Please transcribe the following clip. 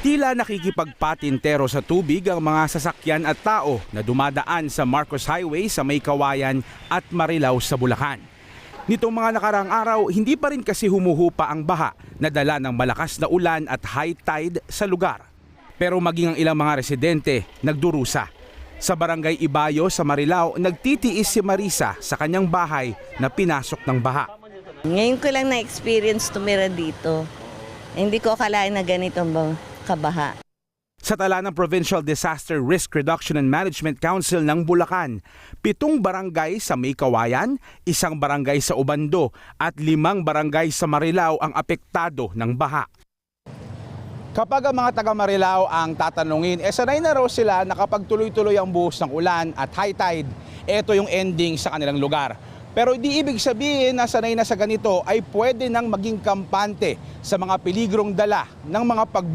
Tila nakikipagpatintero sa tubig ang mga sasakyan at tao na dumadaan sa Marcos Highway sa May Kawayan at Marilao sa Bulacan. Nitong mga nakaraang araw, hindi pa rin kasi humuhupa ang baha na dala ng malakas na ulan at high tide sa lugar. Pero maging ang ilang mga residente nagdurusa. Sa barangay Ibayo sa Marilao, nagtitiis si Marisa sa kanyang bahay na pinasok ng baha. Ngayon ko lang na-experience tumira dito. Hindi ko akalain na ganito kabaha. Sa tala ng Provincial Disaster Risk Reduction and Management Council ng Bulacan, 7 barangay sa May Kawayan, 1 barangay sa Obando at 5 barangay sa Marilao ang apektado ng baha. Kapag ang mga taga Marilao ang tatanungin, sanay na raw sila na kapag tuloy-tuloy ang buhos ng ulan at high tide, ito yung ending sa kanilang lugar. Pero di ibig sabihin na sanay na sa ganito ay pwede nang maging kampante sa mga peligrong dala ng mga